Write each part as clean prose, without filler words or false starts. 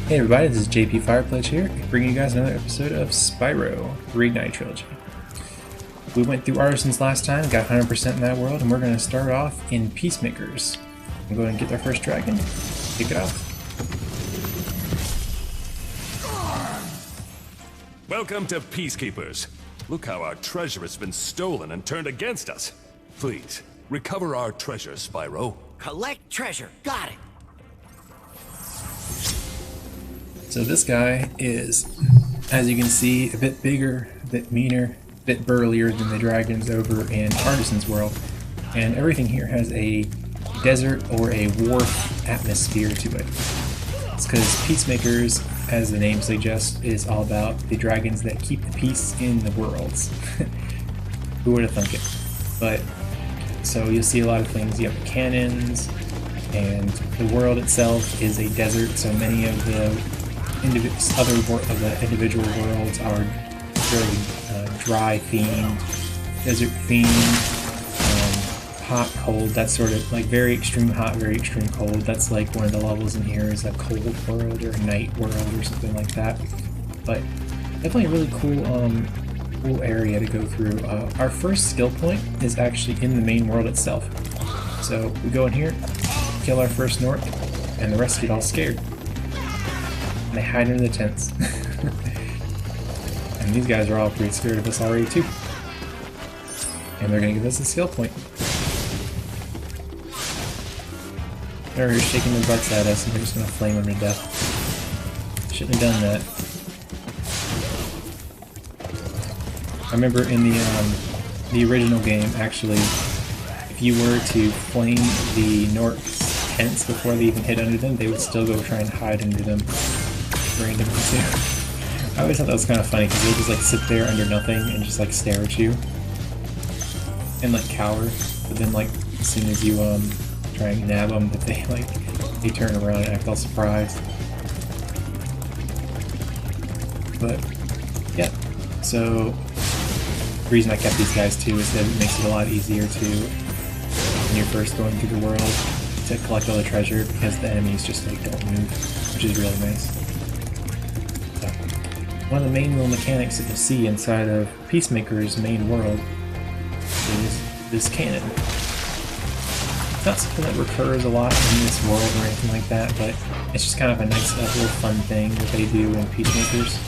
Hey everybody, this is JP Fireplace here, bringing you guys another episode of Spyro Reignited Trilogy. We went through Artisans last time, got 100% in that world, and we're going to start off in Peacemakers. I'm going to get our first dragon, kick it off. Welcome to Peacekeepers. Look how our treasure has been stolen and turned against us. Please, recover our treasure, Spyro. Collect treasure. Got it. So this guy is, as you can see, a bit bigger, a bit meaner, a bit burlier than the dragons over in Artisans world. And everything here has a desert or a wharf atmosphere to it. It's because Peacemakers, as the name suggests, is all about the dragons that keep the peace in the worlds. Who would have thunk it? But, so you'll see a lot of things. You have cannons, and the world itself is a desert, so many of the individual worlds are very dry themed, desert themed, hot, cold. That's sort of like very extreme hot, very extreme cold. That's like one of the levels in here is a cold world or a night world or something like that. But definitely a really cool area to go through. Our first skill point is actually in the main world itself. So we go in here, kill our first Nork, and the rest get all scared. And they hide under the tents. And these guys are all pretty scared of us already too. And they're gonna give us a skill point. They're shaking their butts at us and we're just gonna flame them to death. Shouldn't have done that. I remember in the original game, actually, if you were to flame the Nork's tents before they even hit under them, they would still go try and hide under them. Randomly too. I always thought that was kind of funny because they just like sit there under nothing and just like stare at you and like cower, but then like as soon as you try and nab them, that they turn around and act all surprised. But yeah, so the reason I kept these guys too is that it makes it a lot easier to, when you're first going through the world, to collect all the treasure because the enemies just like don't move, which is really nice. One of the main little mechanics that you see inside of Peacemaker's main world is this cannon. It's not something that recurs a lot in this world or anything like that, but it's just kind of a nice little fun thing that they do in Peacemakers.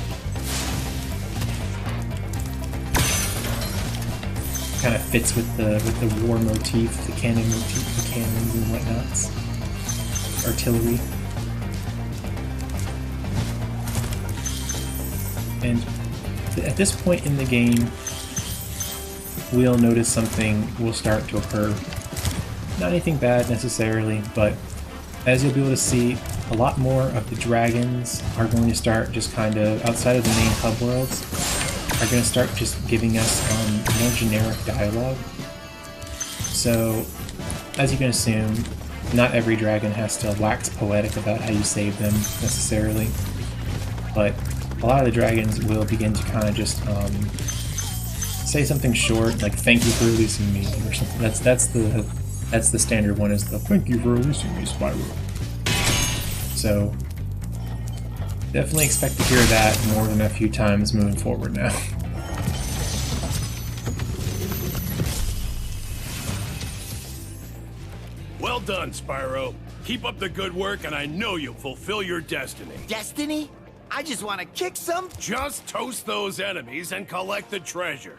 Kind of fits with the war motif, the cannon motif, the cannons and whatnots. Artillery. And at this point in the game, we'll notice something will start to occur. Not anything bad necessarily, but as you'll be able to see, a lot more of the dragons are going to start just kind of, outside of the main hub worlds, are going to start just giving us more generic dialogue. So, as you can assume, not every dragon has to wax poetic about how you save them necessarily, but a lot of the dragons will begin to kind of just say something short, like "Thank you for releasing me" or something. That's the standard one, is the "Thank you for releasing me, Spyro." So definitely expect to hear that more than a few times moving forward now. Well done, Spyro. Keep up the good work, and I know you'll fulfill your destiny. Destiny? I just want to kick some. Just toast those enemies and collect the treasure.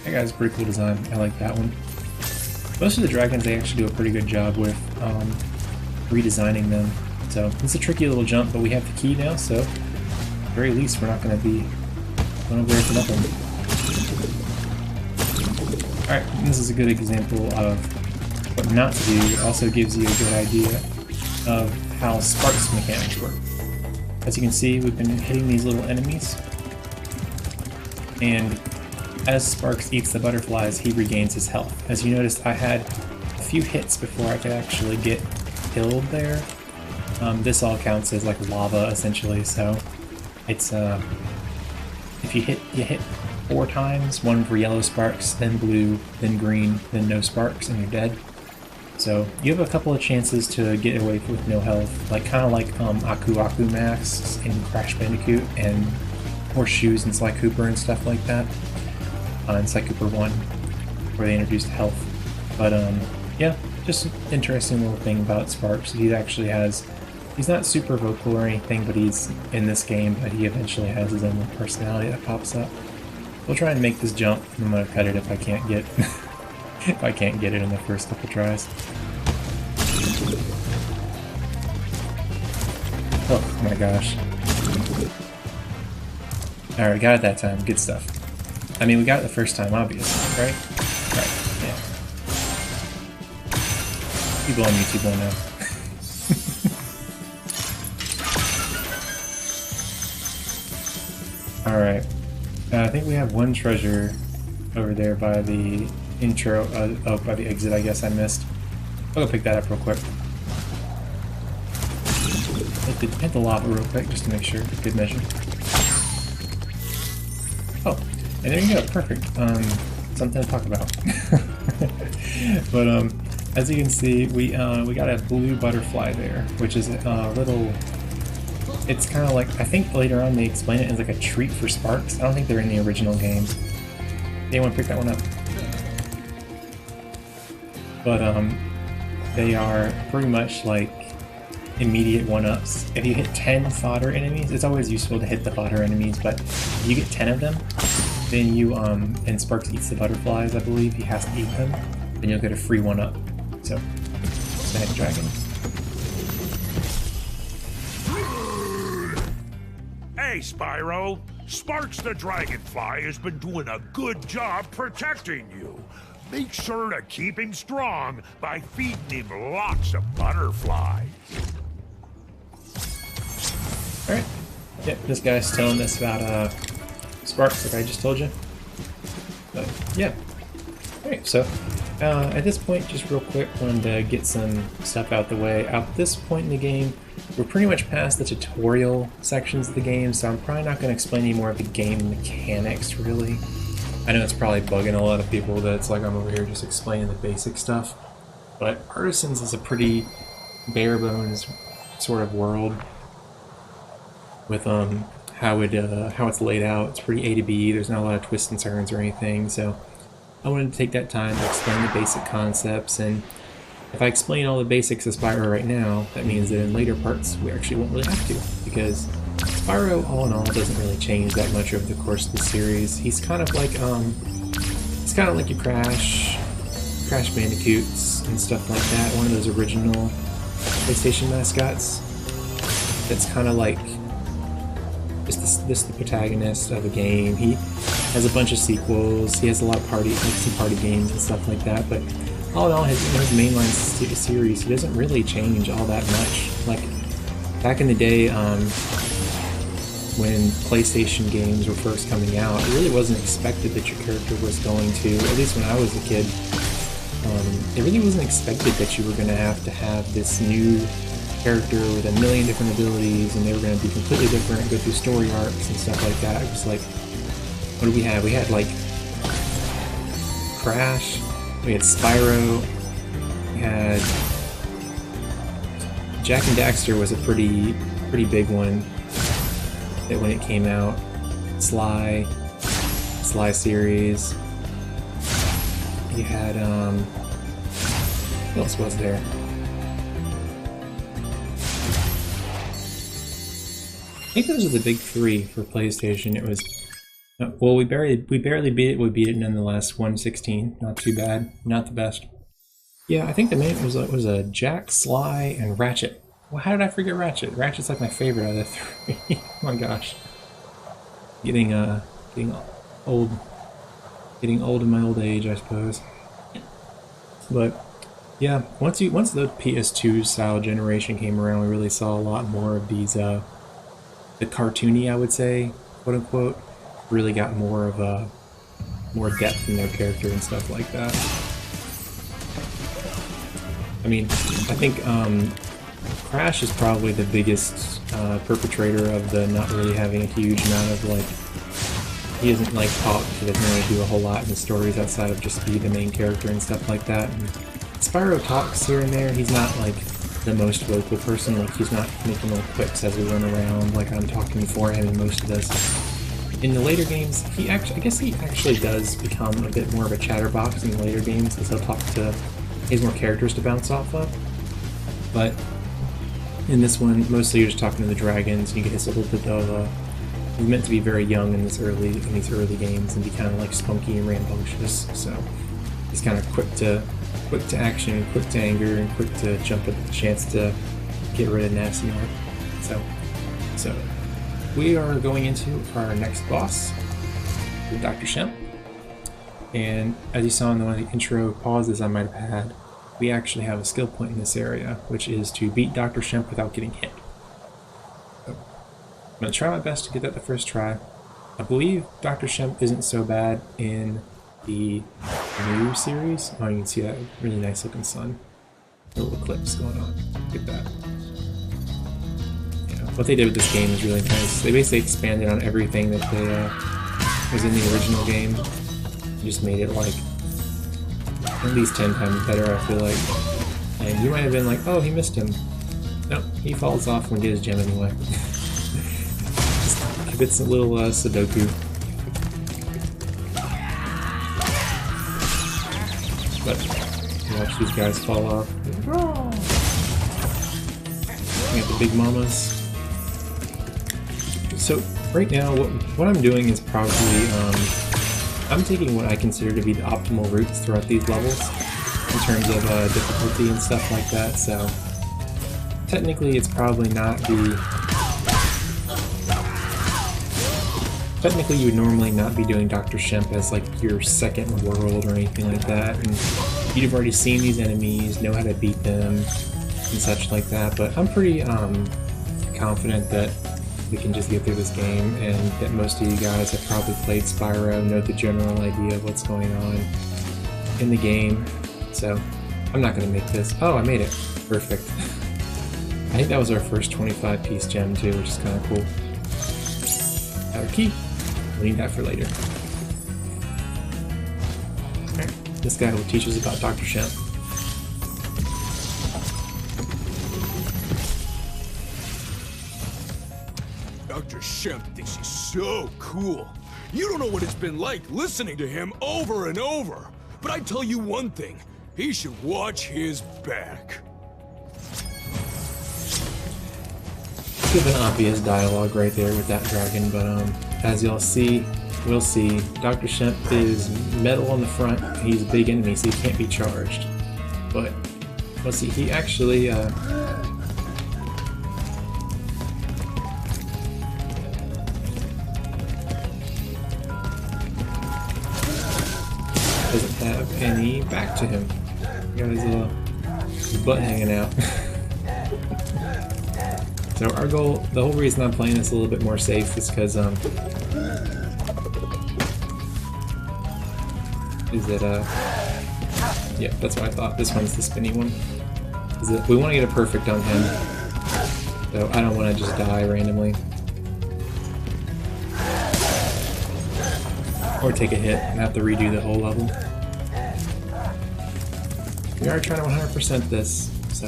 That guy's a pretty cool design. I like that one. Most of the dragons, they actually do a pretty good job with redesigning them. So it's a tricky little jump, but we have the key now, so at the very least we're not going to be going over there for nothing. Alright, this is a good example of what not to do. It also gives you a good idea of how Spark's mechanics work. As you can see, we've been hitting these little enemies, and as Sparks eats the butterflies, he regains his health. As you noticed, I had a few hits before I could actually get killed there. This all counts as like lava, essentially, so it's if you hit 4 times, one for yellow sparks, then blue, then green, then no sparks, and you're dead. So you have a couple of chances to get away with no health, like kind of like Aku Aku masks in Crash Bandicoot and horseshoes in Sly Cooper and stuff like that. In Sly Cooper 1, where they introduced health. But yeah, just an interesting little thing about Sparks. He actually has, he's not super vocal or anything, but he's in this game, but he eventually has his own personality that pops up. We'll try and make this jump. I'm gonna cut it if I can't get if I can't get it in the first couple tries. Oh my gosh. Alright, we got it that time. Good stuff. I mean, we got it the first time, obviously, right? Right, yeah. People on YouTube will know. Alright. I think we have one treasure over there by the intro, by the exit I guess I missed. I'll go pick that up real quick. Hit the lava real quick just to make sure. Good measure. Oh, and there you go. Perfect. Something to talk about. But as you can see, we got a blue butterfly there, which is a little. It's kind of like, I think later on they explain it as like a treat for Sparks. I don't think they're in the original game. Anyone pick that one up? But they are pretty much like immediate one-ups. If you hit 10 fodder enemies, it's always useful to hit the fodder enemies, but if you get 10 of them, then you, and Sparks eats the butterflies, I believe, he has to eat them, then you'll get a free one-up. So, snag dragons. Hey, Spyro! Sparks the Dragonfly has been doing a good job protecting you. Make sure to keep him strong by feeding him lots of butterflies. Alright. Yep, this guy's telling us about Sparks, like I just told you. But, yeah. Alright, so at this point, just real quick, wanted to get some stuff out the way. At this point in the game, we're pretty much past the tutorial sections of the game, so I'm probably not going to explain any more of the game mechanics, really. I know it's probably bugging a lot of people that it's like I'm over here just explaining the basic stuff, but Artisans is a pretty bare-bones sort of world with how it's laid out. It's pretty A to B, there's not a lot of twists and turns or anything, so I wanted to take that time to explain the basic concepts, and if I explain all the basics of Spyro right now, that means that in later parts we actually won't really have to, because Spyro, all in all, doesn't really change that much over the course of the series. He's kind of like your Crash Bandicoots and stuff like that. One of those original PlayStation mascots. That's kind of like just the protagonist of a game. He has a bunch of sequels. He has a lot of some party games and stuff like that. But all in all, his mainline series, he doesn't really change all that much. Like back in the day, when PlayStation games were first coming out, it really wasn't expected that your character was going to, at least when I was a kid, it really wasn't expected that you were going to have this new character with a million different abilities, and they were going to be completely different, go through story arcs and stuff like that. It was like, what did we have? We had like Crash, we had Spyro, we had Jak and Daxter was a pretty big one that when it came out. Sly series. You had what else was there? I think those are the big three for PlayStation. It was well, we barely beat it. We beat it nonetheless. 116, not too bad, not the best. Yeah, I think the main was a Jak, Sly, and Ratchet. Well, how did I forget Ratchet? Ratchet's like my favorite out of the three. Oh my gosh, getting old in my old age, I suppose. But yeah, once the PS2 style generation came around, we really saw a lot more of these the cartoony, I would say, quote unquote, really got more of more depth in their character and stuff like that. I mean, I think Crash is probably the biggest perpetrator of the not really having a huge amount of, like, he doesn't like talk, he doesn't really do a whole lot in the stories outside of just be the main character and stuff like that. And Spyro talks here and there. He's not like the most vocal person. Like he's not making little quips as we run around like I'm talking for him in most of this. In the later games, I guess he actually does become a bit more of a chatterbox in the later games because he'll talk to, he has more characters to bounce off of. But in this one, mostly you're just talking to the dragons, and you get this little bit of he's meant to be very young in these early games and be kind of like spunky and rambunctious. So he's kind of quick to action, quick to anger, and quick to jump at the chance to get rid of nasty Mark. So we are going into our next boss with Dr. Shemp. And as you saw in one of the intro pauses I might have had, we actually have a skill point in this area, which is to beat Dr. Shemp without getting hit. So, I'm going to try my best to get that the first try. I believe Dr. Shemp isn't so bad in the new series. Oh, you can see that really nice looking sun. A little eclipse going on. Look at that. Yeah, what they did with this game is really nice. They basically expanded on everything that was in the original game. Just made it like at least 10 times better, I feel like. And you might have been like, oh, he missed him. No, he falls off when he gets his gem anyway. Just give it a little Sudoku. But watch these guys fall off. We got the big mamas. So right now, what I'm doing is probably I'm taking what I consider to be the optimal routes throughout these levels in terms of difficulty and stuff like that. So technically, it's probably not the. Technically, you would normally not be doing Dr. Shemp as like your second world or anything like that, and you'd have already seen these enemies, know how to beat them, and such like that. But I'm pretty confident that we can just get through this game, and that most of you guys have probably played Spyro, know the general idea of what's going on in the game. So I'm not going to make this. Oh, I made it. Perfect. I think that was our first 25-piece gem too, which is kind of cool. Our key. We'll need that for later. Alright, this guy will teach us about Dr. Shemp. Dr. Shemp thinks he's so cool. You don't know what it's been like listening to him over and over. But I tell you one thing, he should watch his back. Give an obvious dialogue right there with that dragon, but as you'll see, we'll see, Dr. Shemp is metal on the front. He's a big enemy, so he can't be charged. But let's see, he actually doesn't have any back to him. He got his butt hanging out. So our goal, the whole reason I'm playing this a little bit more safe is because yeah, that's what I thought. This one's the spinny one. Is that we want to get a perfect on him, so I don't want to just die randomly or take a hit and have to redo the whole level. We are trying to 100% this, so.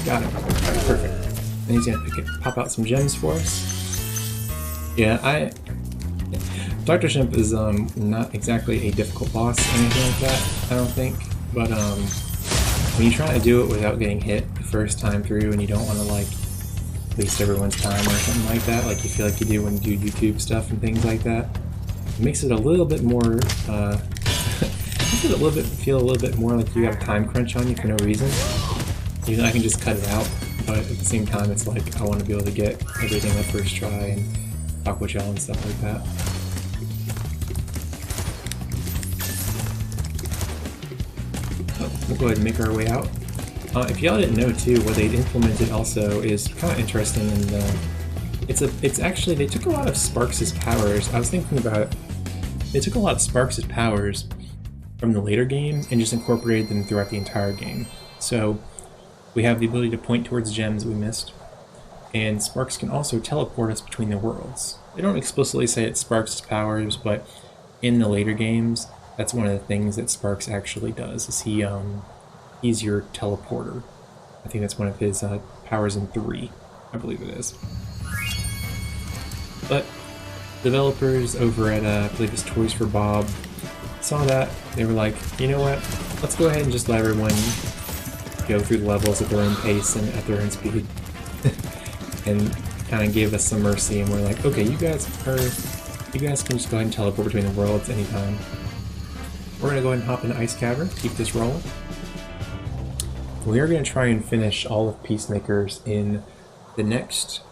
Got it. Perfect. And he's gonna pop out some gems for us. Yeah, Dr. Shemp is not exactly a difficult boss or anything like that, I don't think. But when you try to do it without getting hit the first time through, and you don't want to like waste everyone's time or something like that, like you feel like you do when you do YouTube stuff and things like that, it makes it a little bit more. Makes it feel a little bit more like you have a time crunch on you for no reason. Even though I can just cut it out, but at the same time it's like I want to be able to get everything the first try and talk with y'all and stuff like that. So we'll go ahead and make our way out. If y'all didn't know too, what they implemented also is kind of interesting, and it's actually, they took a lot of Sparks' powers. I was thinking about it. They took a lot of Sparks' powers from the later game and just incorporated them throughout the entire game. So we have the ability to point towards gems that we missed, And Sparks can also teleport us between the worlds. They don't explicitly say it's Sparks' powers, but in the later games, that's one of the things that Sparks actually does, is he's your teleporter. I think that's one of his powers in 3, I believe it is. But developers over at, I believe it's Toys for Bob, saw that. They were like, you know what, let's go ahead and just let everyone go through the levels at their own pace and at their own speed. And kind of gave us some mercy, and we're like, okay, you guys can just go ahead and teleport between the worlds anytime. We're going to go ahead and hop into Ice Cavern, keep this rolling. We are going to try and finish all of Peacemakers in the next,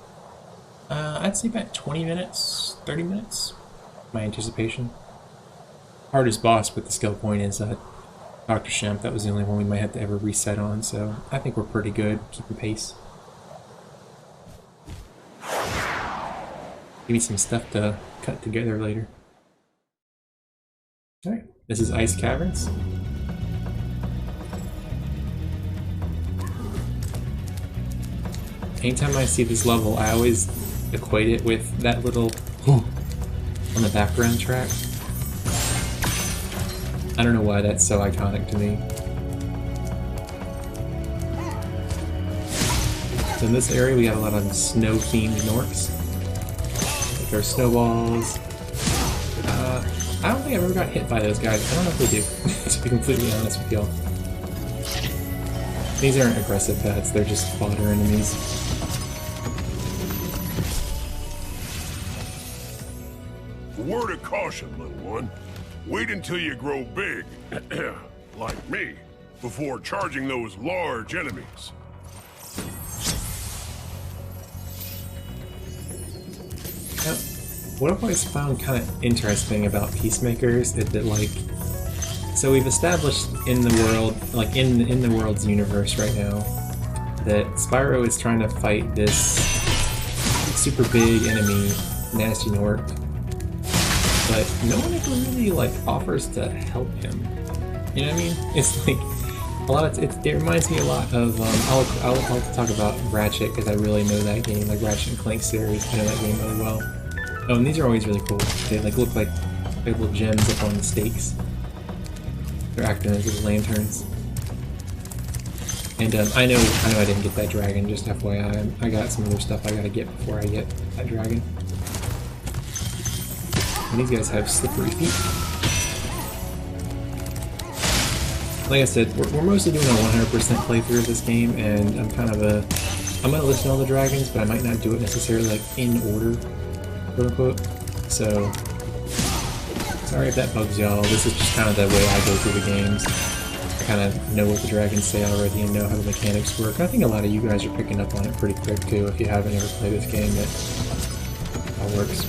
I'd say about 20 minutes, 30 minutes, my anticipation. Hardest boss with the skill point is Dr. Shemp. That was the only one we might have to ever reset on, so I think we're pretty good, keeping pace. Give me some stuff to cut together later. Alright, this is Ice Caverns. Anytime I see this level, I always equate it with that little on the background track. I don't know why that's so iconic to me. So in this area we got a lot of snow-themed Norks. Like our snowballs. I don't think I've ever got hit by those guys. I don't know if they do, to be completely honest with y'all. These aren't aggressive pets, they're just fodder enemies. A word of caution, little one. Wait until you grow big, like me, before charging those large enemies. Now, what I've always found kind of interesting about Peacemakers is that, like, so we've established in the world, like in the world's universe right now, that Spyro is trying to fight this super big enemy, Nasty Nork, but no one ever really like offers to help him. You know what I mean? It's like a lot of it reminds me a lot of I'll talk about Ratchet because I really know that game, like Ratchet and Clank series. I know that game really well. Oh, and these are always really cool. They like look like big little gems up on the stakes. They're acting as little lanterns. And I know I didn't get that dragon. Just FYI, I got some other stuff I gotta get before I get that dragon. And these guys have slippery feet. Like I said, we're mostly doing a 100% playthrough of this game, and I'm gonna listen to all the dragons, but I might not do it necessarily like in order, quote unquote. So, sorry if that bugs y'all. This is just kind of the way I go through the games. I kind of know what the dragons say already and know how the mechanics work. I think a lot of you guys are picking up on it pretty quick too. If you haven't ever played this game, it all works.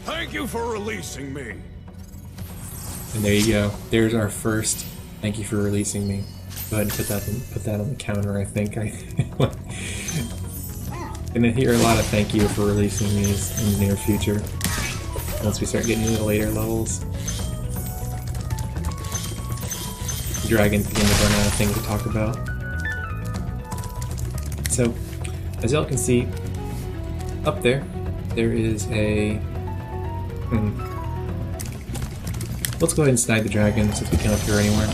Thank you for releasing me. And there you go. There's our first thank you for releasing me. Go ahead and put that on the counter, I think. Gonna hear a lot of thank you for releasing these in the near future. Once we start getting into the later levels. The dragons begin to run out of things to talk about. So, as y'all can see, up there is a... Let's go ahead and snag the dragon since we can't appear anywhere.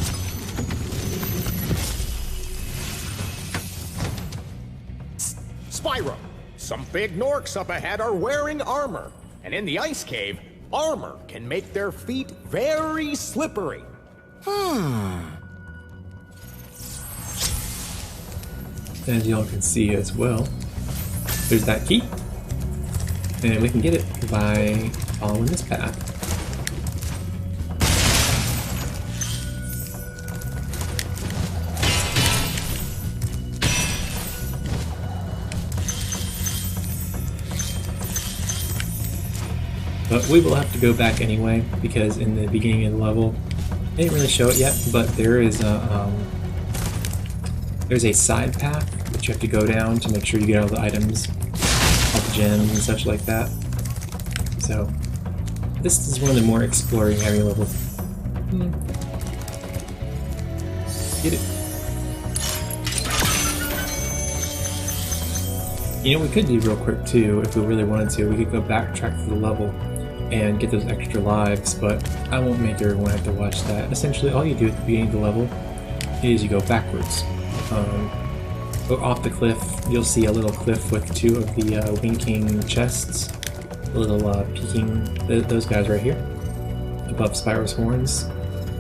Spyro, some big Norks up ahead are wearing armor, and in the ice cave, armor can make their feet very slippery. As y'all can see as well, there's that key, and we can get it by following this path. But we will have to go back anyway, because in the beginning of the level, they didn't really show it yet, but there is there's a side path that you have to go down to make sure you get all the items, all the gems and such like that. So, this is one of the more exploring heavy levels. Get it. You know, we could do real quick too, if we really wanted to. We could go backtrack through the level and get those extra lives, but I won't make everyone have to watch that. Essentially, all you do at the beginning of the level is you go backwards. Go off the cliff, you'll see a little cliff with two of the winking chests, a little peeking, those guys right here, above Spyro's horns.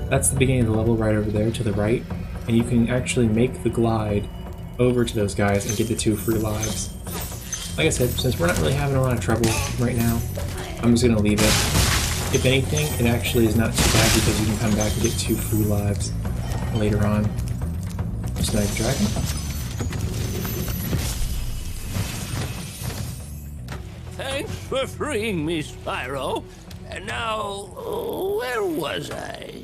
That's the beginning of the level right over there to the right, and you can actually make the glide over to those guys and get the 2 free lives. Like I said, since we're not really having a lot of trouble right now, I'm just gonna leave it. If anything, it actually is not too bad because you can come back and get 2 free lives later on. Snipe Dragon. Thanks for freeing me, Spyro. And now, where was I?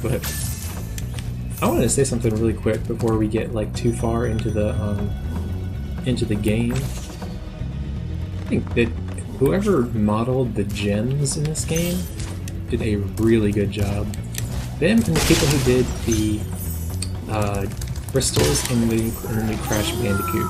But I wanted to say something really quick before we get like too far into the game. I think that whoever modeled the gems in this game did a really good job. Them and the people who did the crystals in the new Crash Bandicoot,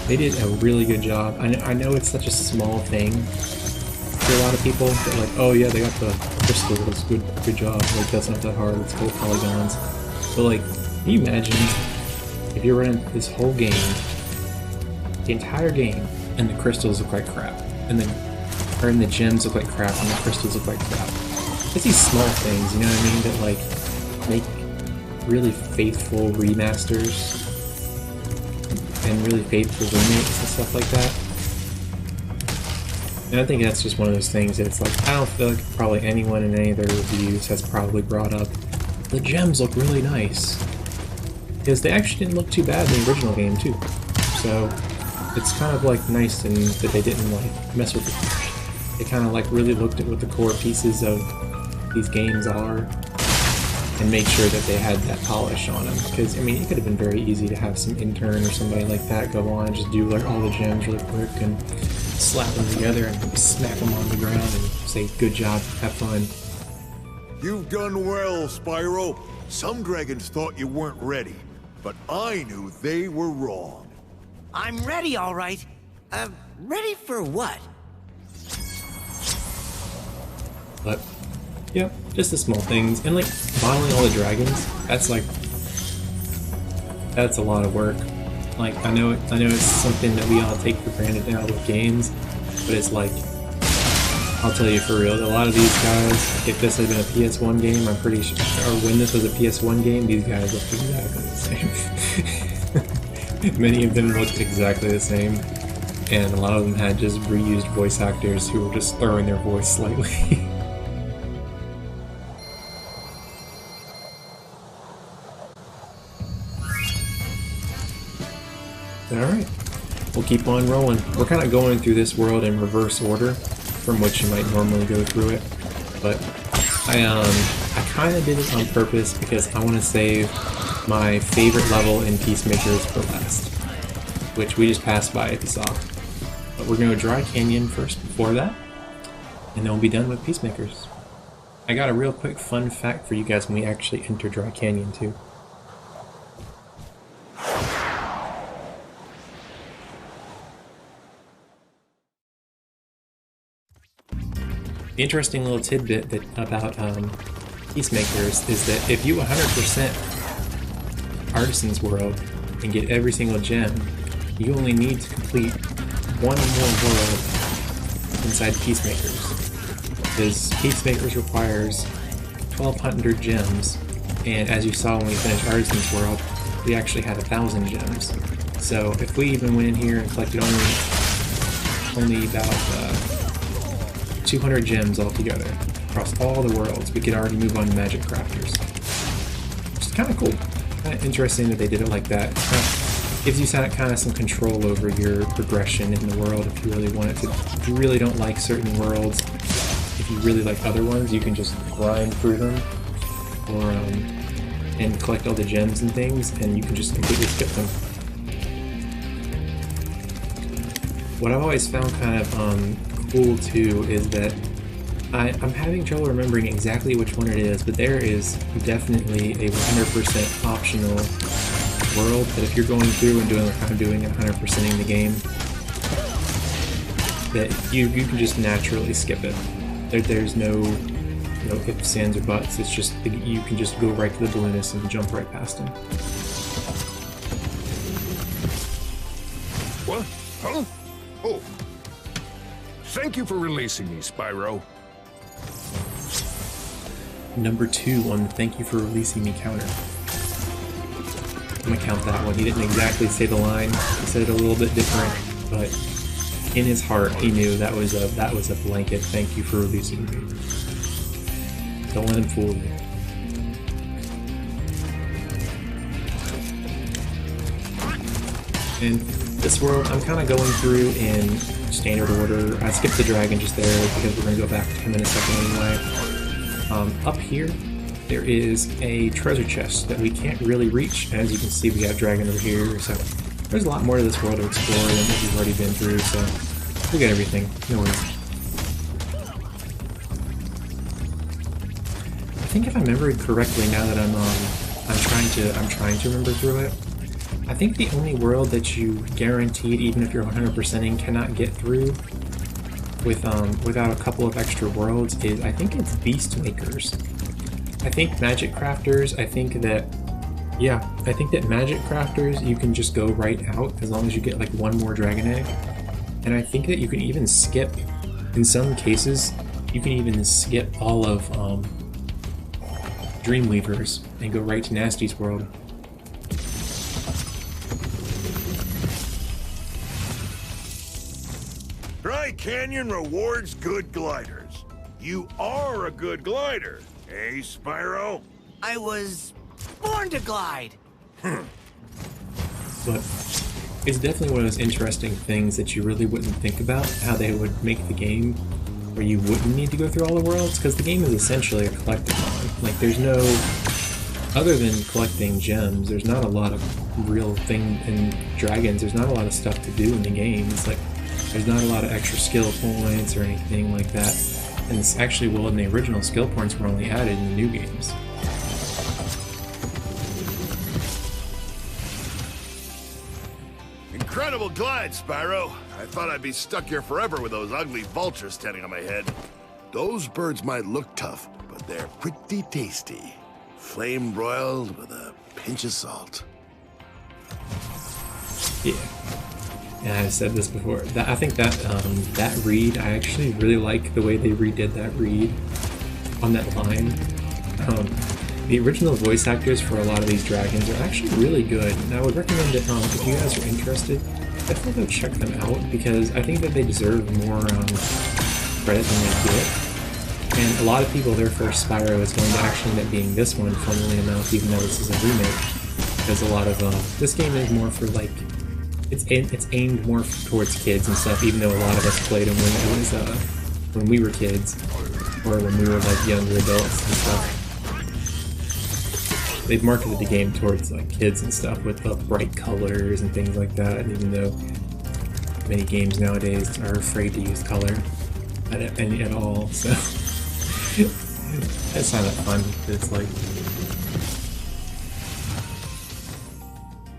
they did a really good job. I know it's such a small thing for a lot of people, but like, oh yeah, they got the crystals, good job. Like, that's not that hard. It's full polygons. But like, can you imagine if you're running this whole game, the entire game, and the crystals look like crap, and the gems look like crap, and the crystals look like crap. It's these small things, you know what I mean, that like make really faithful remasters and really faithful remakes and stuff like that. And I think that's just one of those things that it's like, I don't feel like probably anyone in any of their reviews has probably brought up, the gems look really nice. Because they actually didn't look too bad in the original game too. So it's kind of like nice and that they didn't like mess with it. They kind of like really looked at what the core pieces of these games are and made sure that they had that polish on them. Because, I mean, it could have been very easy to have some intern or somebody like that go on and just do like all the gems really quick and slap them together and smack them on the ground and say, good job, have fun. You've done well, Spyro. Some dragons thought you weren't ready, but I knew they were wrong. I'm ready, all right. Ready for what? But, yeah, just the small things. And like, modeling all the dragons, that's a lot of work. Like, I know it's something that we all take for granted now with games, but it's like, I'll tell you for real, a lot of these guys, if this had been a PS1 game, I'm pretty sure, or when this was a PS1 game, these guys looked exactly the same. Many of them looked exactly the same, and a lot of them had just reused voice actors who were just throwing their voice slightly. Alright, we'll keep on rolling. We're kind of going through this world in reverse order from which you might normally go through it, but I kind of did it on purpose because I want to save my favorite level in Peacemakers for last, which we just passed by if you saw. But we're going to Dry Canyon first before that, and then we'll be done with Peacemakers. I got a real quick fun fact for you guys when we actually enter Dry Canyon too. The interesting little tidbit about Peacemakers is that if you 100% Artisan's World and get every single gem, you only need to complete one more world inside Peacemakers. Because Peacemakers requires 1,200 gems, and as you saw when we finished Artisan's World, we actually had 1,000 gems. So if we even went in here and collected only about 200 gems altogether across all the worlds, we could already move on to Magic Crafters. Which is kind of cool. Kind of interesting that they did it like that. It gives you kind of some control over your progression in the world if you really want it to. If you really don't like certain worlds, if you really like other ones, you can just grind through them or and collect all the gems and things, and you can just completely skip them. What I've always found kind of cool too is that I'm having trouble remembering exactly which one it is, but there is definitely a 100% optional world that if you're going through and doing what I'm doing and 100%ing the game, that you can just naturally skip it. There's no ifs, ands, or buts. It's just you can just go right to the balloonist and jump right past him. What? Huh? Oh. Thank you for releasing me, Spyro. Number 2 on the thank you for releasing me counter. I'm gonna count that one. He didn't exactly say the line. He said it a little bit different, but in his heart he knew that was a blanket thank you for releasing me. Don't let him fool you. And this world, I'm kind of going through in standard order. I skipped the dragon just there because we're going to go back to him in a second anyway. Up here, there is a treasure chest that we can't really reach. As you can see, we got dragon over here, so there's a lot more to this world to explore than what we've already been through, so we got everything. No worries. I think if I remember correctly, now that I'm trying to remember through it, I think the only world that you guaranteed, even if you're 100%ing, cannot get through without a couple of extra worlds is, I think it's Peacemakers. I think Magic Crafters, I think that Magic Crafters you can just go right out as long as you get like one more dragon egg. And I think that you can even skip, in some cases, you can even skip all of Dreamweavers and go right to Nasty's world. Dry Canyon rewards good gliders. You are a good glider, eh, Spyro? I was born to glide. But it's definitely one of those interesting things that you really wouldn't think about, how they would make the game where you wouldn't need to go through all the worlds, because the game is essentially a collectathon. Like, there's no, other than collecting gems, there's not a lot of real thing in dragons. There's not a lot of stuff to do in the game. It's like, there's not a lot of extra skill points or anything like that. And it's actually, well, in the original, skill points were only added in the new games. Incredible glide, Spyro. I thought I'd be stuck here forever with those ugly vultures standing on my head. Those birds might look tough, but they're pretty tasty. Flame broiled with a pinch of salt. Yeah. And I've said this before. I think that that read, I actually really like the way they redid that read on that line. The original voice actors for a lot of these dragons are actually really good, and I would recommend that if you guys are interested, definitely go check them out, because I think that they deserve more credit than they get. And a lot of people, their first Spyro is going to actually end up being this one, funnily enough, even though this is a remake. Because a lot of this game is more for like, it's aimed more towards kids and stuff, even though a lot of us played them when it was when we were kids, or when we were like younger adults and stuff. They've marketed the game towards like kids and stuff with bright colors and things like that, even though many games nowadays are afraid to use color at all, so that's not that fun. It's like,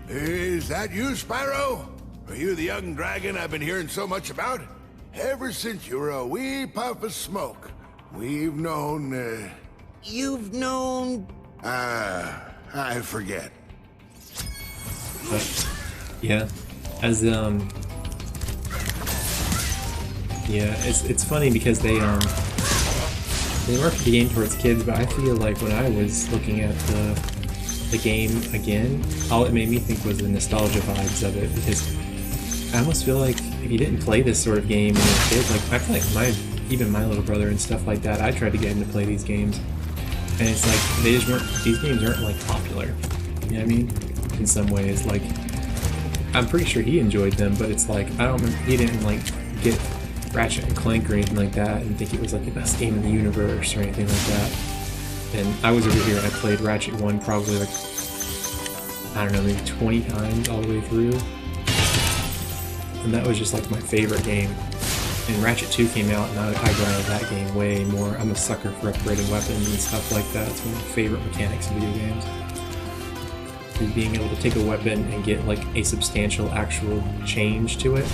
Is that you, Spyro? Are you the young dragon I've been hearing so much about? Ever since you were a wee puff of smoke, we've known, You've known... I forget. but, yeah, as yeah, it's funny because they market the game towards kids, but I feel like when I was looking at the game again, all it made me think was the nostalgia vibes of it, because I almost feel like if you didn't play this sort of game when you were a kid, like I feel like even my little brother and stuff like that, I tried to get him to play these games, and it's like they just weren't, these games aren't like popular, you know what I mean? In some ways, like I'm pretty sure he enjoyed them, but it's like I don't remember, he didn't like get Ratchet and Clank or anything like that and think it was like the best game in the universe or anything like that. And I was over here and I played Ratchet 1 probably like, I don't know, maybe 20 times all the way through. And that was just like my favorite game. And Ratchet 2 came out, and I grinded that game way more. I'm a sucker for upgrading weapons and stuff like that. It's one of my favorite mechanics in video games. And being able to take a weapon and get like a substantial actual change to it.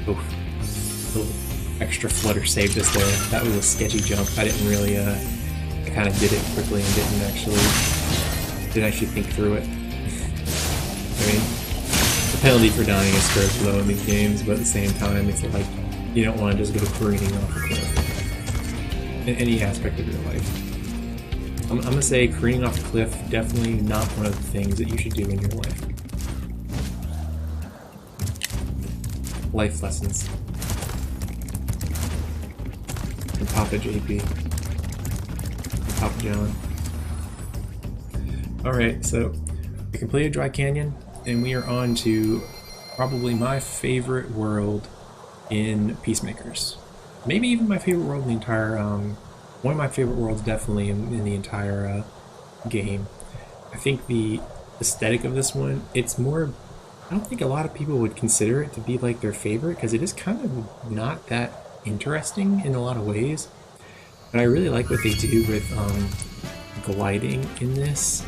Oof. A little extra flutter saved us there. That was a sketchy jump. I didn't really, I kind of did it quickly and didn't actually think through it. I mean, the penalty for dying is fairly low in these games, but at the same time, it's like, you don't want to just go careening off a cliff. In any aspect of your life. I'm gonna say careening off a cliff, definitely not one of the things that you should do in your life. Life lessons. From Papa JP. From Papa John. Alright, so we completed Dry Canyon, and we are on to probably my favorite world in Peacemakers. Maybe even my favorite world in the entire, one of my favorite worlds definitely in the entire game. I think the aesthetic of this one, it's more, I don't think a lot of people would consider it to be like their favorite, because it is kind of not that interesting in a lot of ways. But I really like what they do with gliding in this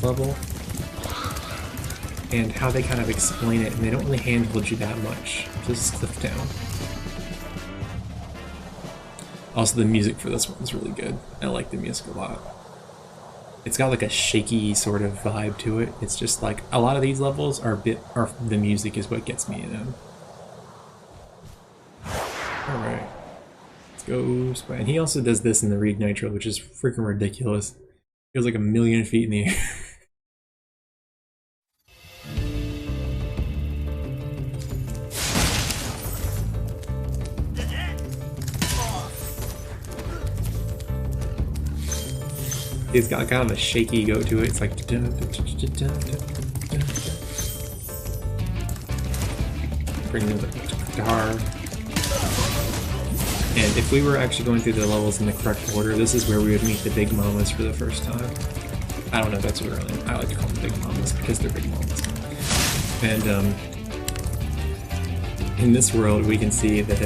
level, and how they kind of explain it, and they don't really handhold you that much. This is Clifftown. Also, the music for this one's really good. I like the music a lot. It's got like a shaky sort of vibe to it. It's just like a lot of these levels are the music is what gets me in them. Alright. Let's go Spyro. And he also does this in the Reignited Trilogy, which is freaking ridiculous. It goes like 1,000,000 feet in the air. It's got kind of a shaky go to it. It's like bring the guitar. And if we were actually going through the levels in the correct order, this is where we would meet the Big Mamas for the first time. I don't know if that's what I like to call them Big Mamas because they're Big Mamas. And in this world, we can see that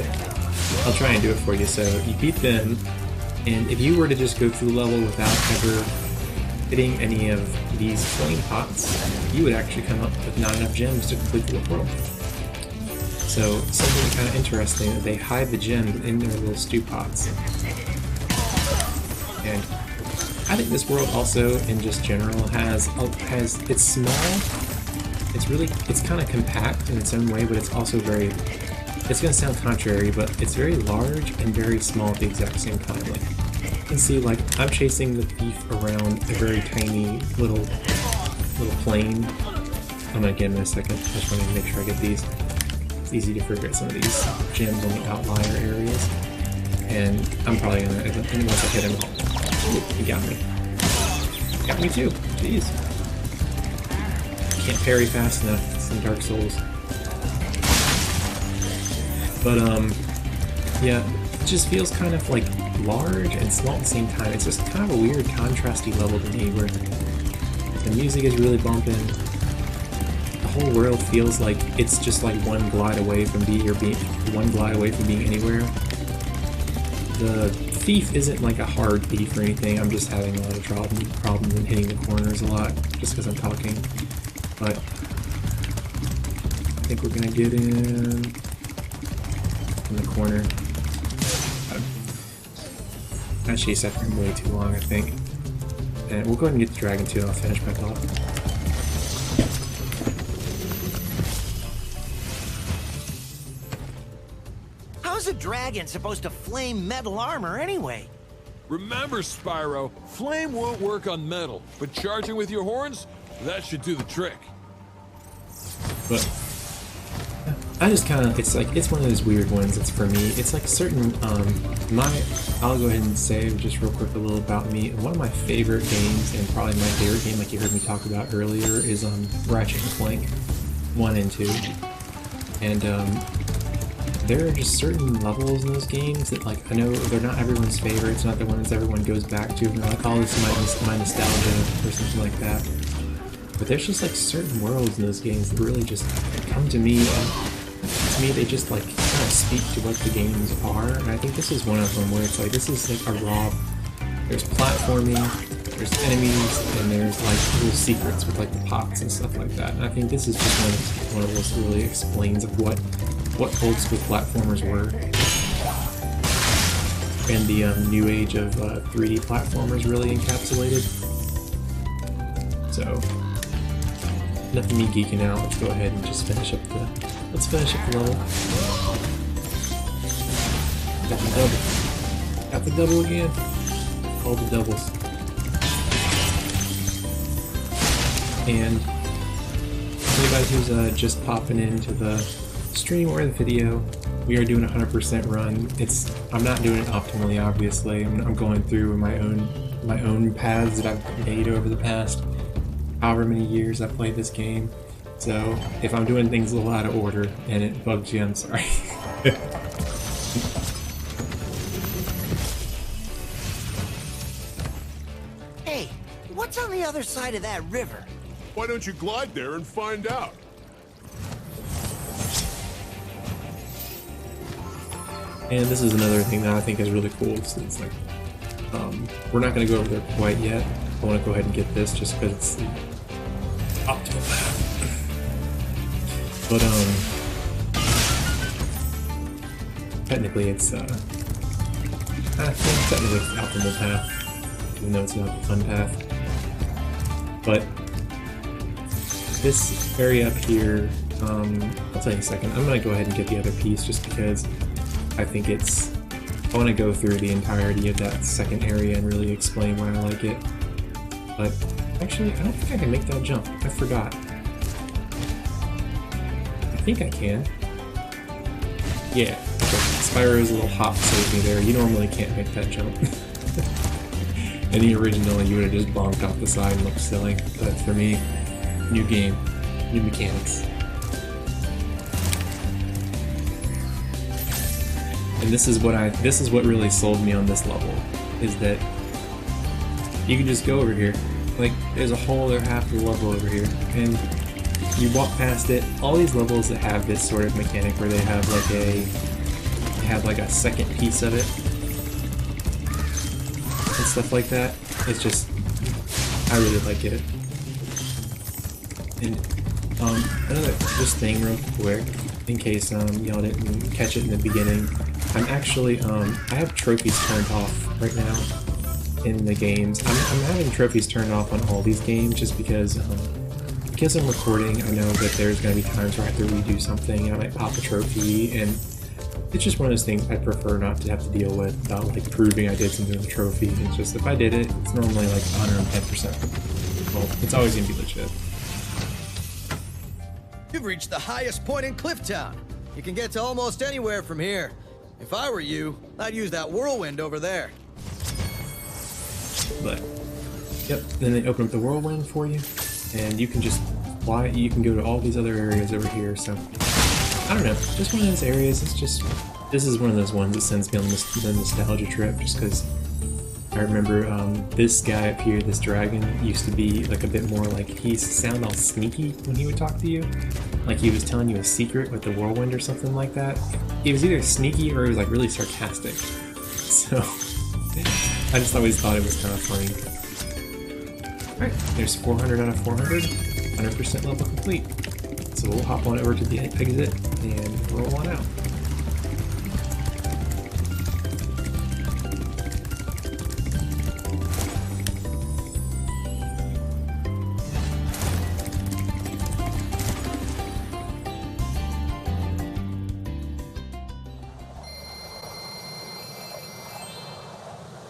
I'll try and do it for you. So you beat them. And if you were to just go through the level without ever hitting any of these flame pots, you would actually come up with not enough gems to complete the world. So something kind of interesting that they hide the gems in their little stew pots. And I think this world also, in just general, has it's small. It's kind of compact in its own way, but it's also very. It's going to sound contrary, but it's very large and very small at the exact same time. Like, you can see, like, I'm chasing the thief around a very tiny little plane. I'm going to get him in a second. I just want to make sure I get these. It's easy to forget some of these gems on the outlier areas. And I'm probably going to, once I hit him, he got me. Got me too. Jeez. Can't parry fast enough. It's in Dark Souls. But, yeah, it just feels kind of, like, large and small at the same time. It's just kind of a weird, contrasty level to me, where the music is really bumping. The whole world feels like it's just, like, one glide away from being anywhere. The thief isn't, like, a hard thief or anything. I'm just having a lot of problems in hitting the corners a lot, just because I'm talking. But I think we're gonna get in the corner. I chased after him way too long, I think. And we'll go ahead and get the dragon too, and I'll finish my thought. How's a dragon supposed to flame metal armor anyway? Remember, Spyro, flame won't work on metal, but charging with your horns, that should do the trick. But I just kind of, it's one of those weird ones. It's for me, it's like certain, I'll go ahead and say just real quick a little about me. One of my favorite games, and probably my favorite game, like you heard me talk about earlier, is Ratchet and Clank 1 and 2. And there are just certain levels in those games that, like, I know they're not everyone's favorites, not the ones everyone goes back to, and they're like, oh, this is my nostalgia, or something like that. But there's just, like, certain worlds in those games that really just come to me, and to me they just, like, kind of speak to what the games are, and I think this is one of them where it's like, this is like a raw, there's platforming, there's enemies, and there's like little secrets with like the pots and stuff like that. And I think this is just one of those that really explains of what old school platformers were. And the new age of 3D platformers really encapsulated. So, enough of me geeking out, let's go ahead and just finish up the level. Got the double. Got the double again. All the doubles. And anybody who's just popping into the stream or the video, we are doing a 100% run. I'm not doing it optimally, obviously. I'm going through my own paths that I've made over the past however many years I've played this game. So if I'm doing things a little out of order and it bugs you, I'm sorry. Hey, what's on the other side of that river? Why don't you glide there and find out? And this is another thing that I think is really cool. It's like, we're not going to go over there quite yet. I want to go ahead and get this just because it's the optimal path. But technically it's I think technically it's the optimal path, even though it's not the fun path. But this area up here, I'll tell you in a second. I'm going to go ahead and get the other piece just because I think I want to go through the entirety of that second area and really explain why I like it. But actually, I don't think I can make that jump. I forgot. I think I can. Yeah. Okay. Spyro's little hop saved me there. You normally can't make that jump. In the original, you would have just bonked off the side and looked silly. But for me, new game, new mechanics. And this is what really sold me on this level, is that you can just go over here. Like, there's a whole other half of the level over here, and you walk past it. All these levels that have this sort of mechanic where they have like a second piece of it and stuff like that. It's just, I really like it. And another just thing real quick, in case y'all didn't catch it in the beginning. I'm actually, I have trophies turned off right now in the games. I'm having trophies turned off on all these games just because I'm recording. I know that there's going to be times where I have to redo something and I might pop a trophy, and it's just one of those things I prefer not to have to deal with about like proving I did something with a trophy. It's just, if I did it, it's normally like 110%. Well, it's always going to be legit. You've reached the highest point in Clifftown. You can get to almost anywhere from here. If I were you, I'd use that whirlwind over there. But, yep, then they open up the whirlwind for you, and you can just fly. You can go to all these other areas over here, so, I don't know, just one of those areas. This is one of those ones that sends me on the nostalgia trip, just because I remember this guy up here, this dragon, used to be like a bit more like, he sounded all sneaky when he would talk to you. Like he was telling you a secret with the whirlwind or something like that. It was either sneaky or it was like really sarcastic. So, I just always thought it was kind of funny. Alright, there's 400 out of 400, 100% level complete. So we'll hop on over to the exit and roll on out.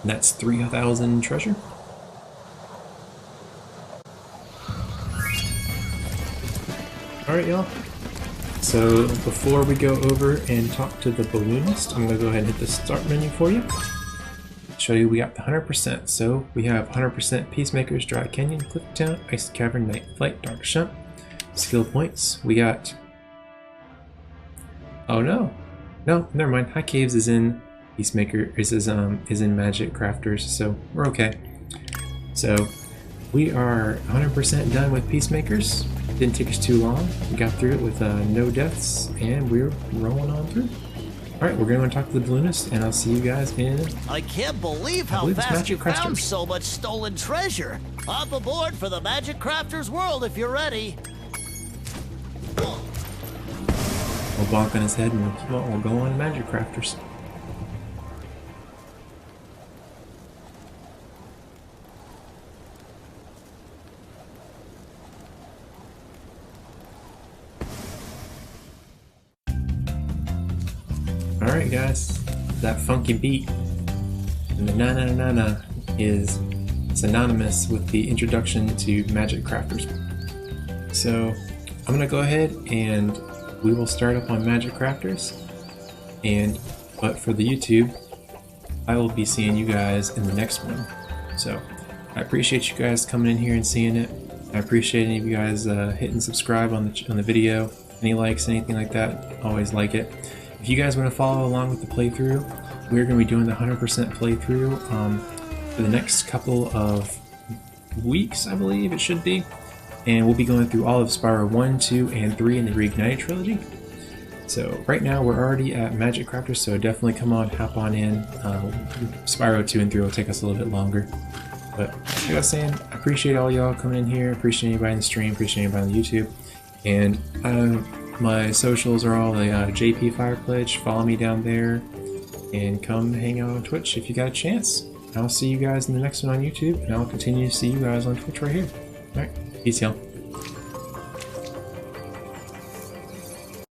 And that's 3,000 treasure. Alright, y'all. So before we go over and talk to the balloonist, I'm going to go ahead and hit the start menu for you. Show you we got the 100%. So we have 100% Peacemakers, Dry Canyon, Clifftown, Ice Cavern, Night Flight, Dark Shemp. Skill points. We got... Oh no. No, never mind. High Caves is in Peacemaker is in Magic Crafters, so we're okay. So we are 100% done with Peacemakers. Didn't take us too long. We got through it with no deaths, and we're rolling on through. Alright, we're going to talk to the balloonist, and I'll see you guys in... I can't believe how believe it's fast you Magic found Crafters. so much stolen treasure. Hop aboard for the Magic Crafters world if you're ready. We'll bonk on his head and we'll go on Magic Crafters. Alright guys, that funky beat and the na-na-na-na is synonymous with the introduction to Magic Crafters. So I'm gonna go ahead and we will start up on Magic Crafters, but for the YouTube, I will be seeing you guys in the next one. So I appreciate you guys coming in here and seeing it. I appreciate any of you guys hitting subscribe on the video. Any likes, anything like that, always like it. If you guys want to follow along with the playthrough, we're going to be doing the 100% playthrough for the next couple of weeks, I believe it should be. And we'll be going through all of Spyro 1, 2, and 3 in the Reignited Trilogy. So right now we're already at Magic Crafters, so definitely come on, hop on in. Spyro 2 and 3 will take us a little bit longer. But like I was saying, I appreciate all y'all coming in here, appreciate anybody in the stream, appreciate anybody on YouTube. And my socials are all the JP Fire Pledge. Follow me down there and come hang out on Twitch if you got a chance. I'll see you guys in the next one on YouTube, and I'll continue to see you guys on Twitch right here. Alright, peace y'all.